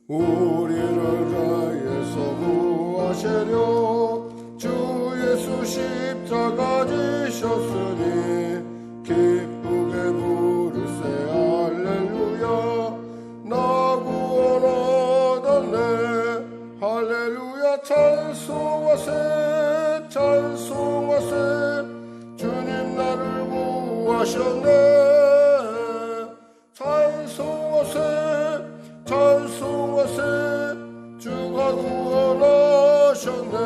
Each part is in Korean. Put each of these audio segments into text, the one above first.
우리를 위해서 구하시려 주 예수 십자가 지셨으니 기쁘게 부르세 할렐루야. 나 구원 얻었네 할렐루야. 찬송하세 찬송하세 주님 나를 구하셨네. 찬송하세 찬송하세 주가 구원하셨네.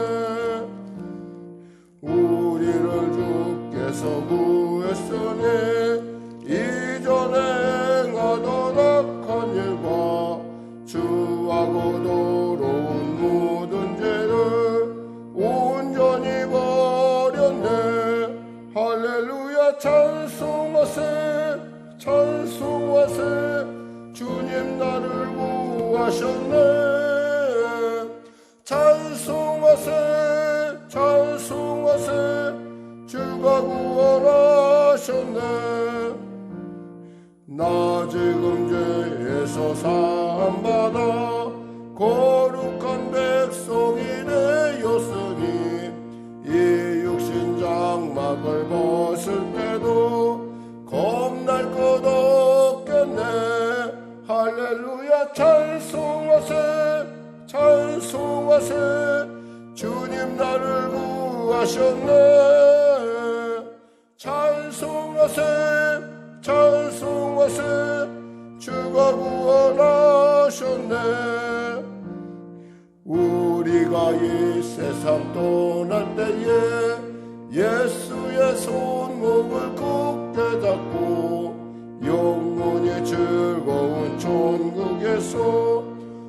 우리를 주께서 구했으니 이전에 행하던 악한 일과 주하고 더러운 모든 죄를 온전히 버렸네. 할렐루야. 찬송하세 찬송하세 주님 나를 구하셨네. 찬송하세 찬송하세 주가 구원하셨네. 나 지금 죄에서 사함받아 거룩한 백성이 되었으니 이 육신 장막을 벗을 때도 겁날 것 없겠네. 할렐루야. 찬송하세 찬송하세 주님 나를 구하셨네. 찬송하세 찬송하세 주가 구원하셨네. 우리가 이 세상 떠날 때에 예수의 손목을 굳게 잡고 영원히 즐거운 천국에서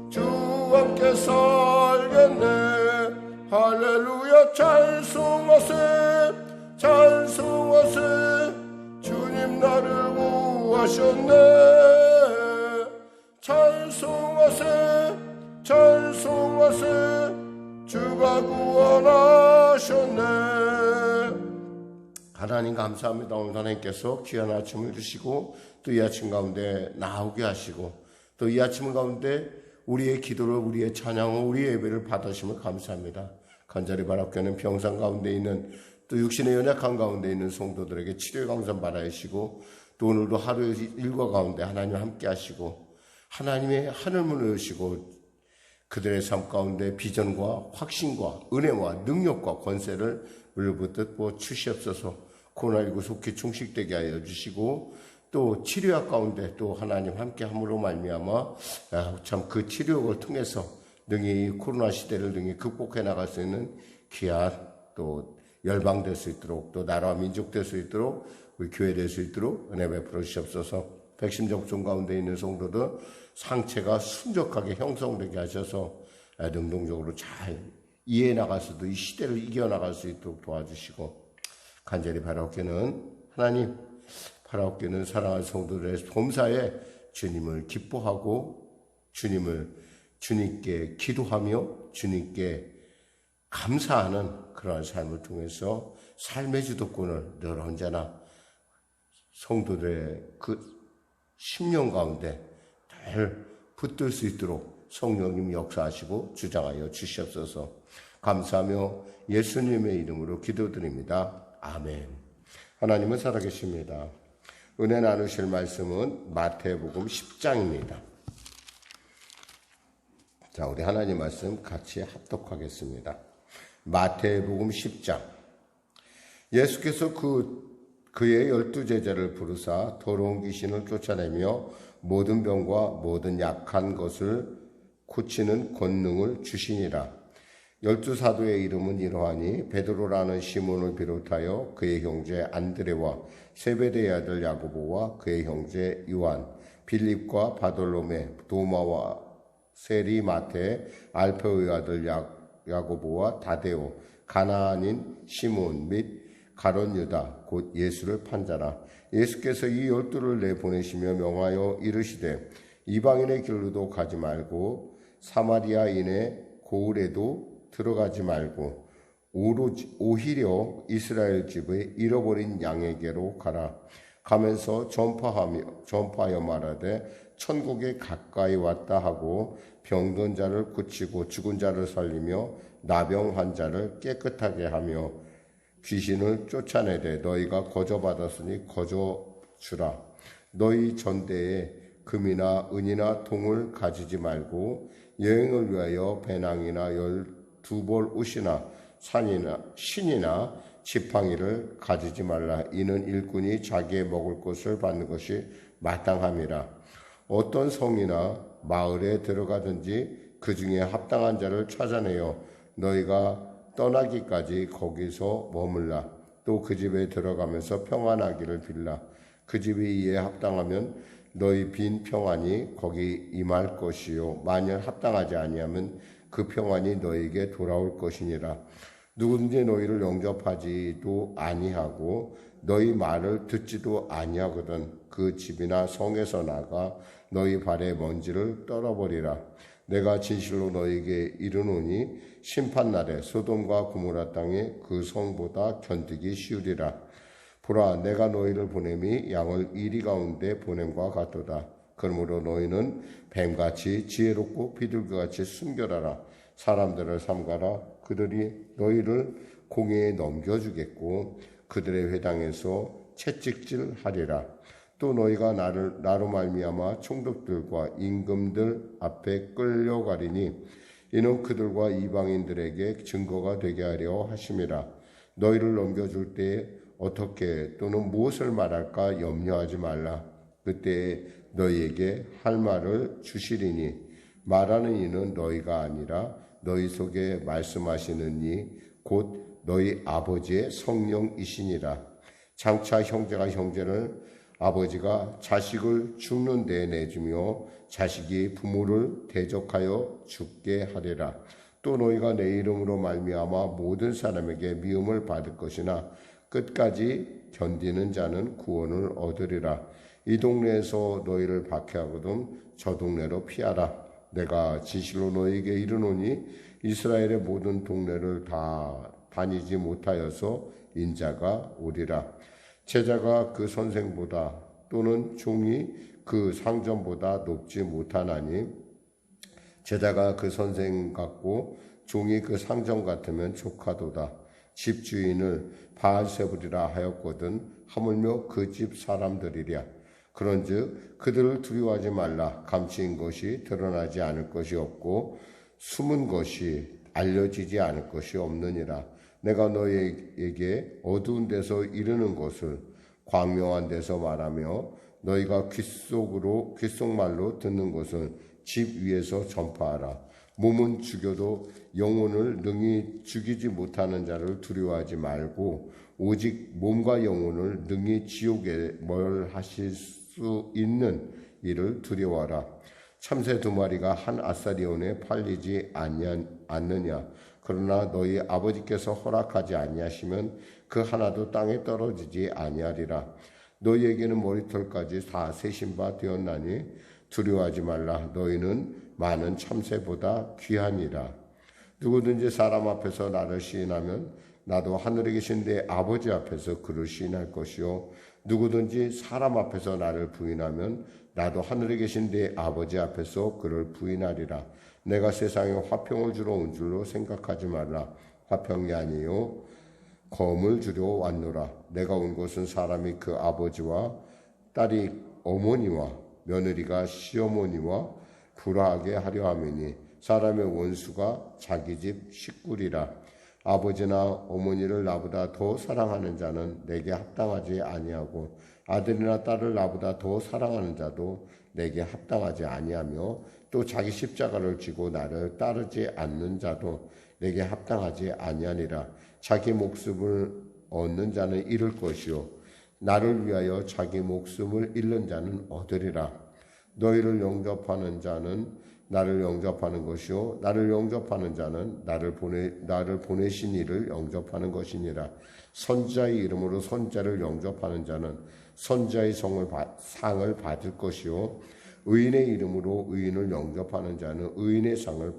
주와 함께 살겠네. 할렐루야. 찬송하세 찬송하세 주님 나를 구하셨네. 찬송하세 찬송하세 주가 구원하셨네. 하나님 감사합니다. 오늘 하나님께서 귀한 아침을 주시고 또 이 아침 가운데 나오게 하시고 또 이 아침 가운데 우리의 기도를 우리의 찬양을 우리의 예배를 받으심을 감사합니다. 간절히 바랍게는 병상 가운데 있는 또 육신의 연약한 가운데 있는 성도들에게 치료의 강선 받아주시고 또 오늘도 하루의 일과 가운데 하나님 함께 하시고 하나님의 하늘문을 여시고 그들의 삶 가운데 비전과 확신과 은혜와 능력과 권세를 물부터 주시옵소서. 코로나19 속히 충식되게 하여 주시고 또 치료약 가운데 또 하나님 함께 함으로 말미암아 참 그 치료를 통해서 능히 코로나 시대를 능히 극복해 나갈 수 있는 귀한 또 열방될 수 있도록 또 나라와 민족 될 수 있도록 우리 교회 될 수 있도록 은혜 베풀어 주시옵소서. 백신 접종 가운데 있는 성도들 상체가 순적하게 형성되게 하셔서 능동적으로 잘 이해해 나갈 수도 이 시대를 이겨나갈 수 있도록 도와주시고 간절히 바라옵기는 하나님 바라옵기는 사랑하는 성도들의 범사에 주님을 기뻐하고 주님께 기도하며 주님께 감사하는 그러한 삶을 통해서 삶의 주도권을 늘 언제나 성도들의 그 심령 가운데 늘 붙들 수 있도록 성령님 역사하시고 주장하여 주시옵소서. 감사하며 예수님의 이름으로 기도드립니다. 아멘. 하나님은 살아계십니다. 은혜 나누실 말씀은 마태복음 10장입니다. 자, 우리 하나님 말씀 같이 합독하겠습니다. 마태복음 10장. 예수께서 그의 12제자를 부르사 더러운 귀신을 쫓아내며 모든 병과 모든 약한 것을 고치는 권능을 주시니라. 12사도의 이름은 이러하니 베드로라는 시몬을 비롯하여 그의 형제 안드레와 세베대의 아들 야고보와 그의 형제 요한, 빌립과 바돌로메, 도마와 세리, 마테, 알페오의 아들 야고보와 다데오, 가나안인 시몬 및 가룟 유다 곧 예수를 판자라. 예수께서 이 12를 내보내시며 명하여 이르시되 이방인의 길로도 가지 말고 사마리아인의 고을에도 들어가지 말고 오히려 이스라엘 집의 잃어버린 양에게로 가라. 가면서 전파하여 말하되 천국에 가까이 왔다 하고 병든 자를 고치고 죽은 자를 살리며 나병 환자를 깨끗하게 하며 귀신을 쫓아내되 너희가 거저받았으니 거저주라. 너희 전대에 금이나 은이나 동을 가지지 말고 여행을 위하여 배낭이나 12벌 옷이나 신이나 지팡이를 가지지 말라. 이는 일꾼이 자기의 먹을 것을 받는 것이 마땅함이라. 어떤 성이나 마을에 들어가든지 그 중에 합당한 자를 찾아내어 너희가 떠나기까지 거기서 머물라. 또 그 집에 들어가면서 평안하기를 빌라. 그 집이 이에 합당하면 너희 빈 평안이 거기 임할 것이요 만일 합당하지 아니하면 그 평안이 너희에게 돌아올 것이니라. 누구든지 너희를 영접하지도 아니하고 너희 말을 듣지도 아니하거든 그 집이나 성에서 나가 너희 발의 먼지를 떨어버리라. 내가 진실로 너희에게 이르노니 심판날에 소돔과 고모라 땅에 그 성보다 견디기 쉬우리라. 보라, 내가 너희를 보냄이 양을 이리 가운데 보냄과 같도다. 그러므로 너희는 뱀같이 지혜롭고 비둘기같이 순결하라. 사람들을 삼가라. 그들이 너희를 공회에 넘겨주겠고 그들의 회당에서 채찍질하리라. 또 너희가 나로 말미암아 총독들과 임금들 앞에 끌려가리니 이는 그들과 이방인들에게 증거가 되게 하려 하심이라. 너희를 넘겨줄 때에 어떻게 또는 무엇을 말할까 염려하지 말라. 그때 너희에게 할 말을 주시리니 말하는 이는 너희가 아니라 너희 속에 말씀하시는 이 곧 너희 아버지의 성령이시니라. 장차 형제가 형제를 아버지가 자식을 죽는 데 내주며 자식이 부모를 대적하여 죽게 하리라. 또 너희가 내 이름으로 말미암아 모든 사람에게 미움을 받을 것이나 끝까지 견디는 자는 구원을 얻으리라. 이 동네에서 너희를 박해하거든 저 동네로 피하라. 내가 진실로 너희에게 이르노니 이스라엘의 모든 동네를 다 다니지 못하여서 인자가 오리라. 제자가 그 선생보다 또는 종이 그 상전보다 높지 못하나니 제자가 그 선생 같고 종이 그 상전 같으면 족하도다. 집주인을 바알세불이라 하였거든 하물며 그 집 사람들이랴. 그런즉 그들을 두려워하지 말라. 감추인 것이 드러나지 않을 것이 없고 숨은 것이 알려지지 않을 것이 없느니라. 내가 너희에게 어두운 데서 이르는 것을 광명한 데서 말하며 너희가 귓속말로 듣는 것을 집 위에서 전파하라. 몸은 죽여도 영혼을 능히 죽이지 못하는 자를 두려워하지 말고 오직 몸과 영혼을 능히 지옥에 멀하실 수 있는 이를 두려워하라. 참새 2마리가 한 아사리온에 팔리지 않느냐. 그러나 너희 아버지께서 허락하지 아니하시면 그 하나도 땅에 떨어지지 아니하리라. 너희에게는 머리털까지 다 세신 바 되었나니 두려워하지 말라. 너희는 많은 참새보다 귀하니라. 누구든지 사람 앞에서 나를 시인하면 나도 하늘에 계신 내 아버지 앞에서 그를 시인할 것이요 누구든지 사람 앞에서 나를 부인하면 나도 하늘에 계신 내 아버지 앞에서 그를 부인하리라. 내가 세상에 화평을 주러 온 줄로 생각하지 말라. 화평이 아니요 검을 주려 왔노라. 내가 온 것은 사람이 그 아버지와 딸이 어머니와 며느리가 시어머니와 불화하게 하려 함이니 사람의 원수가 자기 집 식구리라. 아버지나 어머니를 나보다 더 사랑하는 자는 내게 합당하지 아니하고 아들이나 딸을 나보다 더 사랑하는 자도 내게 합당하지 아니하며 또 자기 십자가를 지고 나를 따르지 않는 자도 내게 합당하지 아니하니라. 자기 목숨을 얻는 자는 잃을 것이요 나를 위하여 자기 목숨을 잃는 자는 얻으리라. 너희를 영접하는 자는 나를 영접하는 것이요 나를 영접하는 자는 나를 보내신 이를 영접하는 것이니라. 선자의 이름으로 선자를 영접하는 자는 선자의 상을 받을 것이요 의인의 이름으로 의인을 영접하는 자는 의인의 상을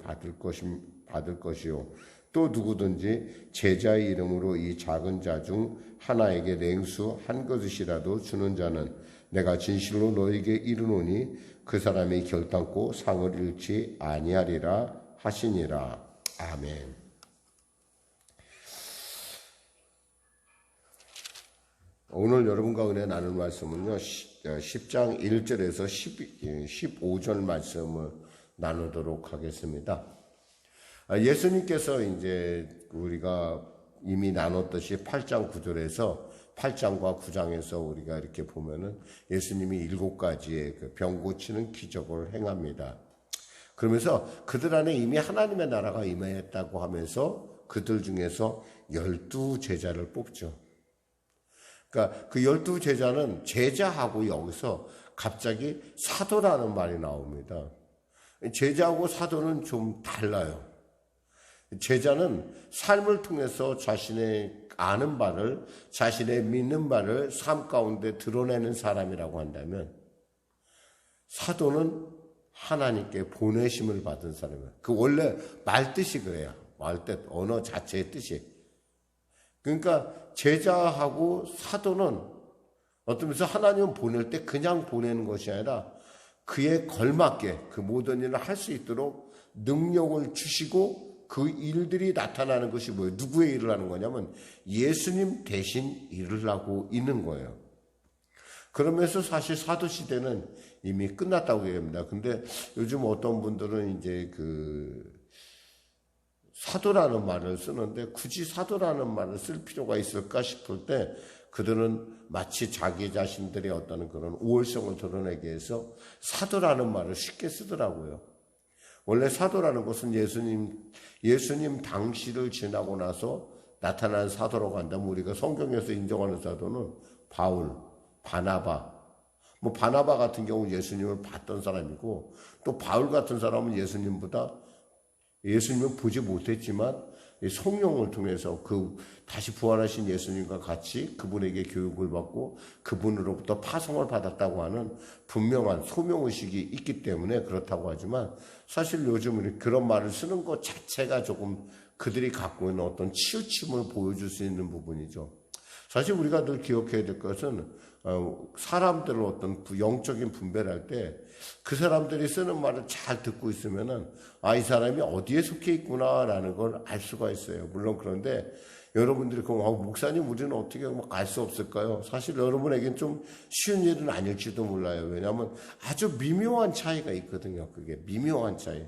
받을 것이요 또 누구든지 제자의 이름으로 이 작은 자 중 하나에게 냉수 한 그릇이라도 주는 자는 내가 진실로 너에게 이르노니 그 사람이 결단코 상을 잃지 아니하리라 하시니라. 아멘. 오늘 여러분과 은혜 나눌 말씀은요, 10장 1절에서 15절 말씀을 나누도록 하겠습니다. 예수님께서 이제 우리가 이미 나눴듯이 8장 9절에서 8장과 9장에서 우리가 이렇게 보면은 예수님이 7가지의 그 병 고치는 기적을 행합니다. 그러면서 그들 안에 이미 하나님의 나라가 임했다고 하면서 그들 중에서 12제자를 뽑죠. 그러니까 그 12제자는 제자하고 여기서 갑자기 사도라는 말이 나옵니다. 제자하고 사도는 좀 달라요. 제자는 삶을 통해서 자신의 아는 바를, 자신의 믿는 바를 삶 가운데 드러내는 사람이라고 한다면, 사도는 하나님께 보내심을 받은 사람이에요. 그 원래 말뜻이 그래요. 말뜻, 언어 자체의 뜻이. 그러니까 제자하고 사도는 어떤 면에서 하나님은 보낼 때 그냥 보내는 것이 아니라 그에 걸맞게 그 모든 일을 할 수 있도록 능력을 주시고 그 일들이 나타나는 것이 뭐예요? 누구의 일을 하는 거냐면 예수님 대신 일을 하고 있는 거예요. 그러면서 사실 사도 시대는 이미 끝났다고 얘기합니다. 근데 요즘 어떤 분들은 이제 사도라는 말을 쓰는데 굳이 사도라는 말을 쓸 필요가 있을까 싶을 때 그들은 마치 자기 자신들의 어떤 그런 우월성을 드러내기 위해서 사도라는 말을 쉽게 쓰더라고요. 원래 사도라는 것은 예수님 당시를 지나고 나서 나타난 사도라고 한다면 우리가 성경에서 인정하는 사도는 바울, 바나바, 바나바 같은 경우는 예수님을 봤던 사람이고 또 바울 같은 사람은 예수님을 보지 못했지만 성령을 통해서 다시 부활하신 예수님과 같이 그분에게 교육을 받고 그분으로부터 파송을 받았다고 하는 분명한 소명의식이 있기 때문에 그렇다고 하지만 사실 요즘은 그런 말을 쓰는 것 자체가 조금 그들이 갖고 있는 어떤 치우침을 보여줄 수 있는 부분이죠. 사실 우리가 늘 기억해야 될 것은 사람들을 어떤 영적인 분배를 할 때 그 사람들이 쓰는 말을 잘 듣고 있으면은 이 사람이 어디에 속해 있구나라는 걸 알 수가 있어요. 물론 그런데 여러분들이 목사님 우리는 어떻게 알 수 없을까요? 사실 여러분에겐 좀 쉬운 일은 아닐지도 몰라요. 왜냐하면 아주 미묘한 차이가 있거든요. 그게 미묘한 차이.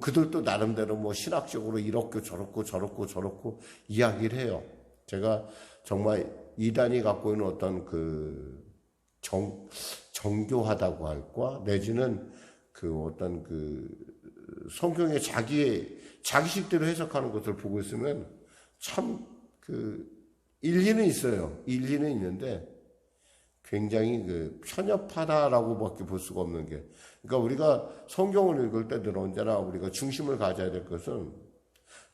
그들도 나름대로 신학적으로 이렇고 저렇고 이야기를 해요. 제가 정말 이단이 갖고 있는 어떤 정교하다고 할까? 내지는 어떤 성경의 자기식대로 해석하는 것을 보고 있으면 참 일리는 있어요. 일리는 있는데 굉장히 편협하다라고밖에 볼 수가 없는 게. 그러니까 우리가 성경을 읽을 때 늘 언제나 우리가 중심을 가져야 될 것은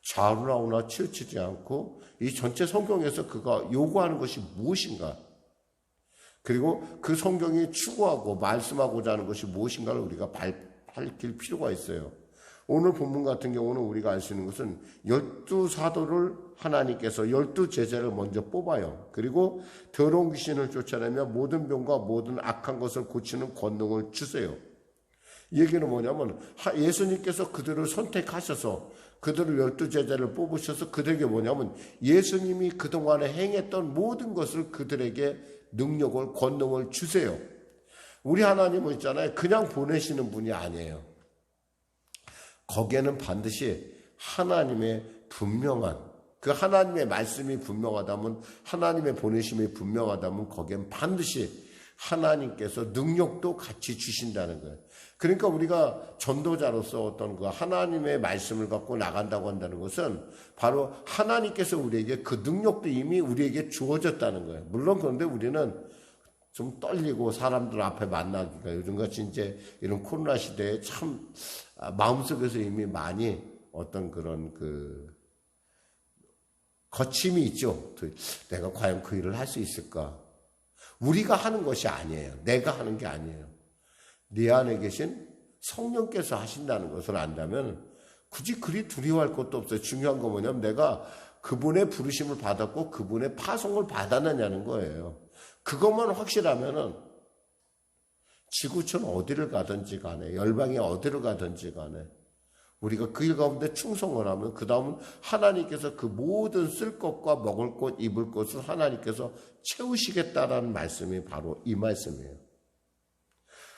좌우나우나 치우치지 않고 이 전체 성경에서 그가 요구하는 것이 무엇인가, 그리고 그 성경이 추구하고 말씀하고자 하는 것이 무엇인가를 우리가 밝힐 필요가 있어요. 오늘 본문 같은 경우는 우리가 알 수 있는 것은 12사도를 하나님께서 12제자를 먼저 뽑아요. 그리고 더러운 귀신을 쫓아내며 모든 병과 모든 악한 것을 고치는 권능을 주세요. 이 얘기는 뭐냐면 예수님께서 그들을 선택하셔서 그들을 12제자를 뽑으셔서 그들에게 뭐냐면 예수님이 그동안에 행했던 모든 것을 그들에게 능력을, 권능을 주세요. 우리 하나님은 있잖아요. 그냥 보내시는 분이 아니에요. 거기에는 반드시 하나님의 분명한, 하나님의 말씀이 분명하다면, 하나님의 보내심이 분명하다면 거기엔 반드시 하나님께서 능력도 같이 주신다는 거예요. 그러니까 우리가 전도자로서 어떤 하나님의 말씀을 갖고 나간다고 한다는 것은 바로 하나님께서 우리에게 그 능력도 이미 우리에게 주어졌다는 거예요. 물론 그런데 우리는 좀 떨리고 사람들 앞에 만나기가 요즘같이 이제 이런 코로나 시대에 참 마음속에서 이미 많이 어떤 그런 거침이 있죠. 내가 과연 그 일을 할 수 있을까? 우리가 하는 것이 아니에요. 내가 하는 게 아니에요. 네 안에 계신 성령께서 하신다는 것을 안다면 굳이 그리 두려워할 것도 없어요. 중요한 건 뭐냐면 내가 그분의 부르심을 받았고 그분의 파송을 받았느냐는 거예요. 그것만 확실하면은 지구촌 어디를 가든지 간에, 열방이 어디를 가든지 간에 우리가 그 일 가운데 충성을 하면 그 다음은 하나님께서 그 모든 쓸 것과 먹을 것, 입을 것을 하나님께서 채우시겠다라는 말씀이 바로 이 말씀이에요.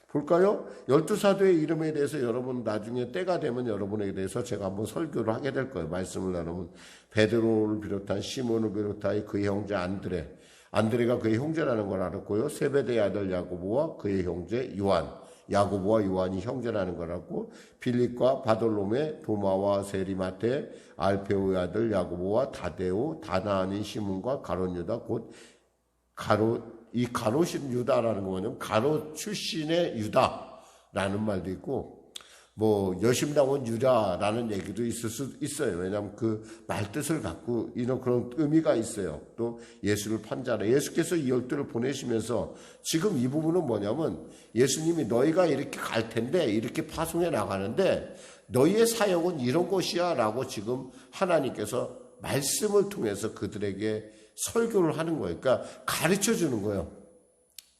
볼까요? 12사도의 이름에 대해서 여러분 나중에 때가 되면 여러분에게 대해서 제가 한번 설교를 하게 될 거예요. 말씀을 나누면 베드로를 비롯한 시몬을 비롯하여 그의 형제 안드레가 그의 형제라는 걸 알았고요. 세베대의 아들 야고보와 그의 형제 요한, 야고보와 요한이 형제라는 걸 알았고, 빌립과 바돌로메, 도마와 세리마테, 알페오의 아들 야고보와 다데오, 다나안인 시몬과 가롯 유다, 곧 이 가롯인 유다라는 거 뭐냐면 가롯 출신의 유다라는 말도 있고, 뭐 여심당원 유다라는 얘기도 있을 수 있어요. 왜냐하면 그 말뜻을 갖고 이런 그런 의미가 있어요. 또 예수를 판자라. 예수께서 이 열두를 보내시면서 지금 이 부분은 뭐냐면 예수님이 너희가 이렇게 갈 텐데 이렇게 파송해 나가는데 너희의 사역은 이런 것이야 라고 지금 하나님께서 말씀을 통해서 그들에게 설교를 하는 거예요. 그러니까 가르쳐 주는 거예요.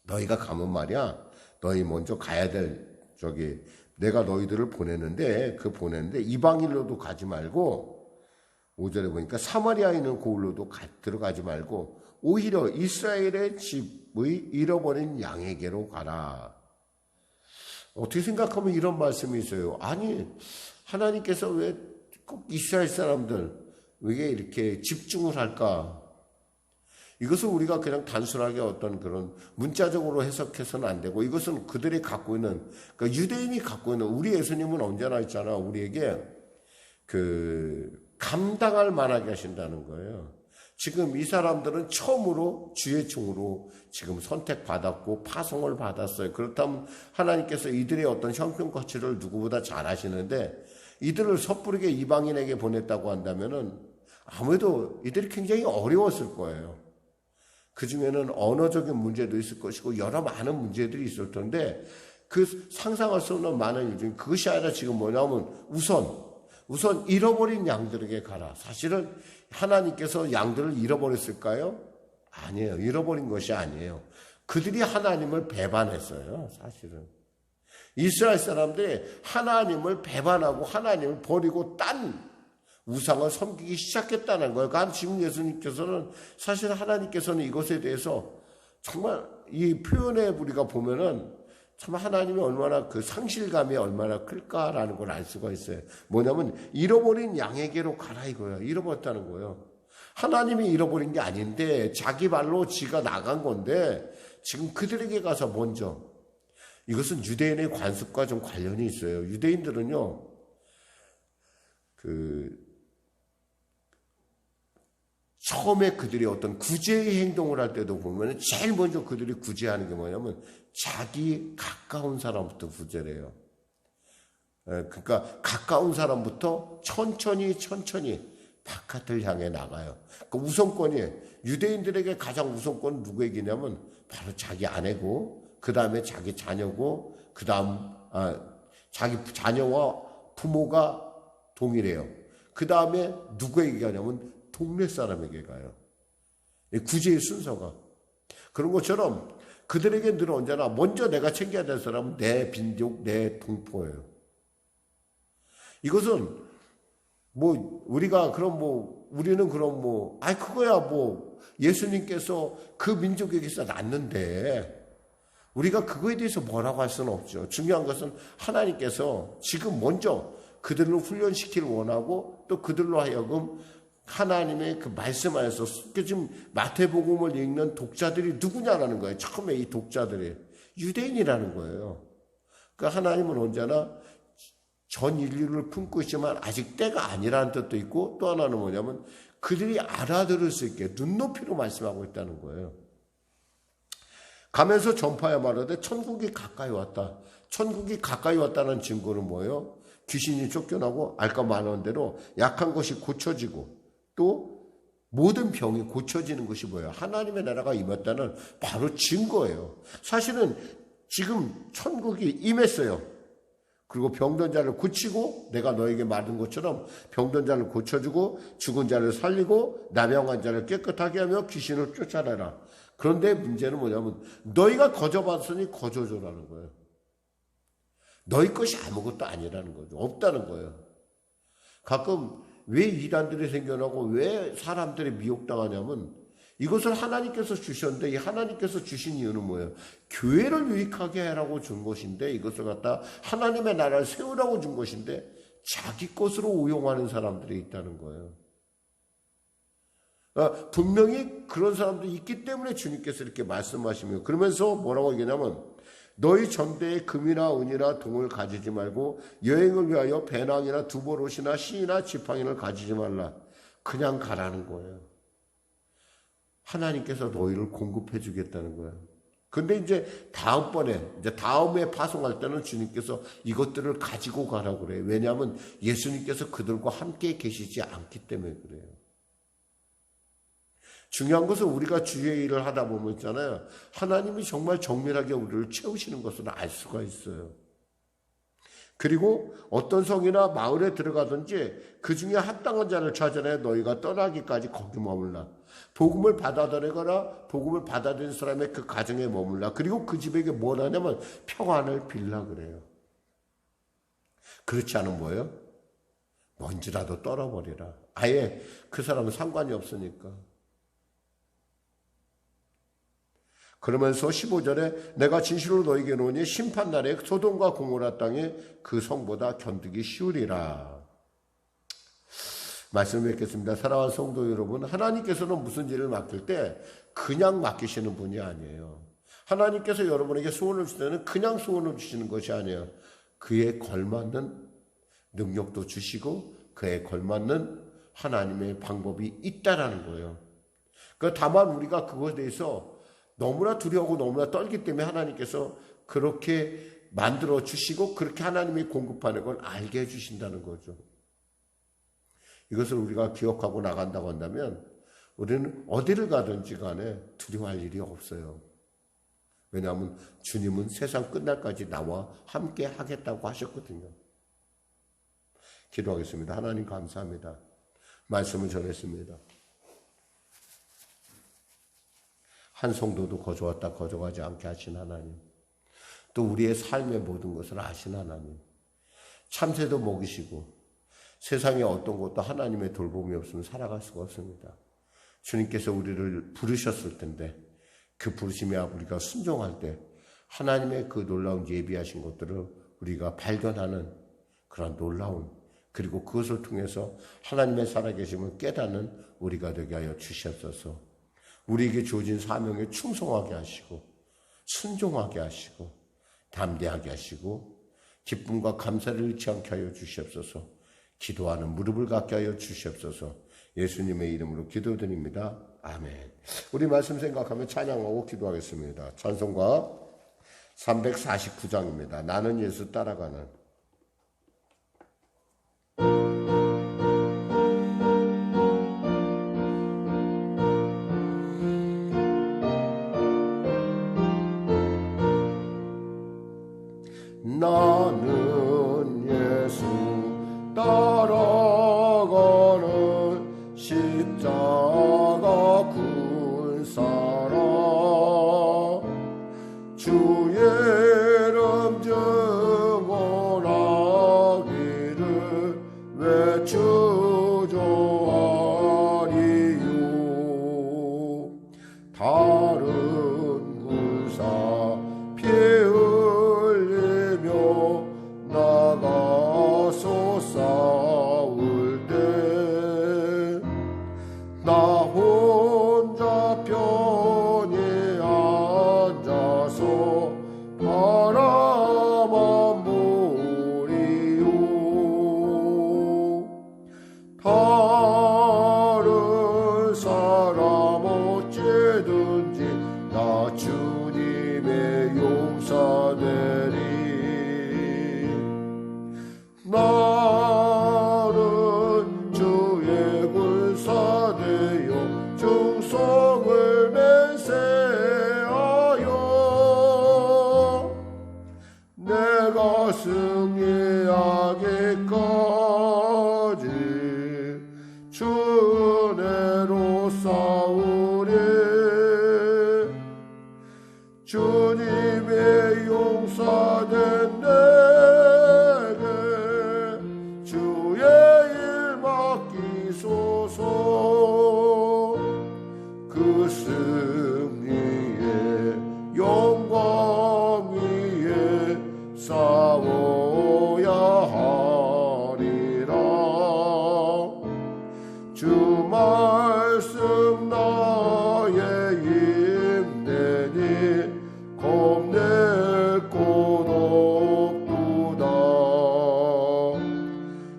너희가 가면 말이야, 너희 먼저 가야 될 내가 너희들을 보내는데 이방인으로도 가지 말고 5절에 보니까 사마리아에 있는 고을로도 들어가지 말고 오히려 이스라엘의 집의 잃어버린 양에게로 가라. 어떻게 생각하면 이런 말씀이 있어요. 아니, 하나님께서 왜 꼭 이스라엘 사람들 왜 이렇게 집중을 할까? 이것은 우리가 그냥 단순하게 어떤 그런 문자적으로 해석해서는 안 되고, 이것은 그들이 갖고 있는, 그러니까 유대인이 갖고 있는, 우리 예수님은 언제나 있잖아, 우리에게 감당할 만하게 하신다는 거예요. 지금 이 사람들은 처음으로 주의 종으로 지금 선택받았고 파송을 받았어요. 그렇다면 하나님께서 이들의 어떤 형편가치를 누구보다 잘 아시는데, 이들을 섣부르게 이방인에게 보냈다고 한다면은 아무래도 이들이 굉장히 어려웠을 거예요. 그 중에는 언어적인 문제도 있을 것이고 여러 많은 문제들이 있을 텐데, 그 상상할 수 없는 많은 일 중에 그것이 아니라 지금 뭐냐면 우선 잃어버린 양들에게 가라. 사실은 하나님께서 양들을 잃어버렸을까요? 아니에요. 잃어버린 것이 아니에요. 그들이 하나님을 배반했어요. 사실은 이스라엘 사람들이 하나님을 배반하고 하나님을 버리고 딴 우상을 섬기기 시작했다는 거예요. 그러니까 지금 예수님께서는, 사실 하나님께서는 이것에 대해서 정말 이 표현에 우리가 보면은 참 하나님이 얼마나 그 상실감이 얼마나 클까라는 걸 알 수가 있어요. 뭐냐면 잃어버린 양에게로 가라 이거예요. 잃어버렸다는 거예요. 하나님이 잃어버린 게 아닌데 자기 발로 지가 나간 건데 지금 그들에게 가서 먼저, 이것은 유대인의 관습과 좀 관련이 있어요. 유대인들은요, 처음에 그들이 어떤 구제의 행동을 할 때도 보면 제일 먼저 그들이 구제하는 게 뭐냐면 자기 가까운 사람부터 구제를 해요. 그러니까 가까운 사람부터 천천히 바깥을 향해 나가요. 그 우선권이에요. 유대인들에게 가장 우선권은 누구에게냐면 바로 자기 아내고, 그 다음에 자기 자녀고, 그 다음 자기 자녀와 부모가 동일해요. 그 다음에 누구에게 가냐면 동네 사람에게 가요. 구제의 순서가. 그런 것처럼 그들에게 늘 언제나 먼저 내가 챙겨야 될 사람은 내 민족, 내 동포예요. 이것은 우리는 그거야 예수님께서 그 민족에게서 났는데 우리가 그거에 대해서 뭐라고 할 수는 없죠. 중요한 것은 하나님께서 지금 먼저 그들을 훈련시키길 원하고, 또 그들로 하여금 하나님의 그 말씀 안에서, 지금 마태복음을 읽는 독자들이 누구냐라는 거예요. 처음에 이 독자들이 유대인이라는 거예요. 그러니까 하나님은 언제나 전 인류를 품고 있지만 아직 때가 아니라는 뜻도 있고, 또 하나는 뭐냐면 그들이 알아들을 수 있게 눈높이로 말씀하고 있다는 거예요. 가면서 전파해 말하되 천국이 가까이 왔다. 천국이 가까이 왔다는 증거는 뭐예요? 귀신이 쫓겨나고 알까 말하는 대로 약한 것이 고쳐지고, 또 모든 병이 고쳐지는 것이 뭐예요? 하나님의 나라가 임했다는 바로 증거예요. 사실은 지금 천국이 임했어요. 그리고 병든 자를 고치고 내가 너에게 말한 것처럼 병든 자를 고쳐주고 죽은 자를 살리고 나병한 자를 깨끗하게 하며 귀신을 쫓아내라. 그런데 문제는 뭐냐면 너희가 거저받았으니 거저줘라는 거예요. 너희 것이 아무것도 아니라는 거죠. 없다는 거예요. 가끔 왜 이단들이 생겨나고 왜 사람들이 미혹당하냐면 이것을 하나님께서 주셨는데 이 하나님께서 주신 이유는 뭐예요? 교회를 유익하게 하라고 준 것인데 이것을 갖다 하나님의 나라를 세우라고 준 것인데 자기 것으로 오용하는 사람들이 있다는 거예요. 분명히 그런 사람들이 있기 때문에 주님께서 이렇게 말씀하시며 그러면서 뭐라고 얘기냐면 너희 전대에 금이나 은이나 동을 가지지 말고 여행을 위하여 배낭이나 두보롯이나 시이나 지팡이를 가지지 말라. 그냥 가라는 거예요. 하나님께서 너희를 공급해 주겠다는 거예요. 근데 이제 다음에 파송할 때는 주님께서 이것들을 가지고 가라고 그래요. 왜냐하면 예수님께서 그들과 함께 계시지 않기 때문에 그래요. 중요한 것은 우리가 주의 일을 하다 보면 있잖아요. 하나님이 정말 정밀하게 우리를 채우시는 것을 알 수가 있어요. 그리고 어떤 성이나 마을에 들어가든지 그 중에 합당한 자를 찾아내 너희가 떠나기까지 거기 머물라. 복음을 받아들이거나 복음을 받아들인 사람의 그 가정에 머물라. 그리고 그 집에게 뭘 하냐면 평안을 빌라 그래요. 그렇지 않으면 뭐예요? 먼지라도 떨어버리라. 아예 그 사람은 상관이 없으니까. 그러면서 15절에 내가 진실로 너에게 노니 심판날에 소돔과 고모라 땅에 그 성보다 견디기 쉬우리라. 말씀을 뵙겠습니다. 사랑하는 성도 여러분, 하나님께서는 무슨 일을 맡길 때 그냥 맡기시는 분이 아니에요. 하나님께서 여러분에게 소원을 주실 때는 그냥 소원을 주시는 것이 아니에요. 그에 걸맞는 능력도 주시고 그에 걸맞는 하나님의 방법이 있다라는 거예요. 다만 우리가 그것에 대해서 너무나 두려워하고 너무나 떨기 때문에 하나님께서 그렇게 만들어 주시고 그렇게 하나님이 공급하는 걸 알게 해주신다는 거죠. 이것을 우리가 기억하고 나간다고 한다면 우리는 어디를 가든지 간에 두려워할 일이 없어요. 왜냐하면 주님은 세상 끝날까지 나와 함께 하겠다고 하셨거든요. 기도하겠습니다. 하나님 감사합니다. 말씀을 전했습니다. 한 성도도 거저왔다 거저가지 않게 하신 하나님, 또 우리의 삶의 모든 것을 아신 하나님, 참새도 먹이시고 세상에 어떤 것도 하나님의 돌봄이 없으면 살아갈 수가 없습니다. 주님께서 우리를 부르셨을 텐데 그 부르심에 우리가 순종할 때 하나님의 그 놀라운 예비하신 것들을 우리가 발견하는 그런 놀라운, 그리고 그것을 통해서 하나님의 살아계심을 깨닫는 우리가 되게 하여 주시옵소서. 우리에게 주어진 사명에 충성하게 하시고 순종하게 하시고 담대하게 하시고 기쁨과 감사를 잃지 않게 하여 주시옵소서. 기도하는 무릎을 갖게 하여 주시옵소서. 예수님의 이름으로 기도드립니다. 아멘. 우리 말씀 생각하며 찬양하고 기도하겠습니다. 찬송가 349장입니다. 나는 예수 따라가는. 나는 예수 따라가는 십자가 군사라 주의 이름 증언하기를 외쳐조아리요 다른 군사 피 나가서 싸울 때 나 내가 승리하기까지 주 은혜로 싸우리. 주님의 용서된 내게 주의 일 맡기소서. 그 승리의 영광 위에 싸워야 하리라. 주 말씀 나의 힘내니 겁낼 곳 없도다.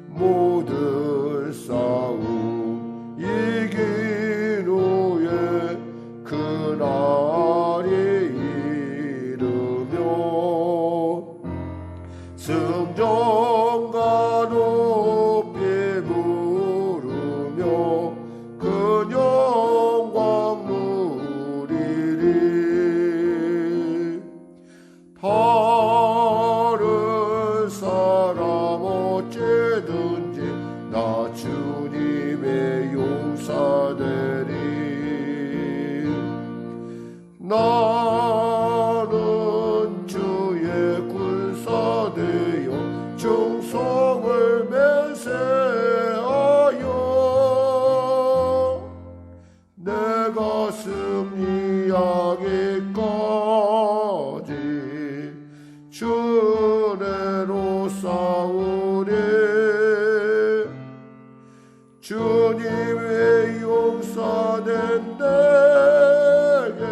모든 싸움 이긴 후에 그날이 이르며 승전가 높이 부르며 그 영광 누리리. 바른 사람 어찌든지 나 주님의 용사되리. 나는 주의 군사되어 충성을 맹세하여 내가 승리하기까지 주 은혜로 싸우리. 주님의 용사된 내게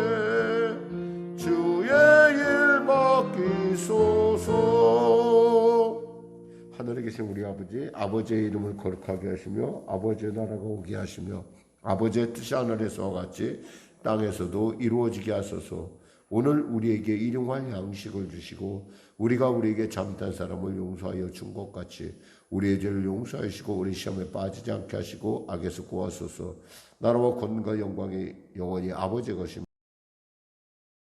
주의 일 맡기소서. 하늘에 계신 우리 아버지, 아버지의 이름을 거룩하게 하시며 아버지의 나라가 오게 하시며 아버지의 뜻이 하늘에서와 같이 땅에서도 이루어지게 하소서. 오늘 우리에게 일용할 양식을 주시고 우리가 우리에게 잘못한 사람을 용서하여 준 것 같이 우리의 죄를 용서하시고 우리 시험에 빠지지 않게 하시고 악에서 구하소서. 나라와 권능과 영광이 영원히 아버지의 것이며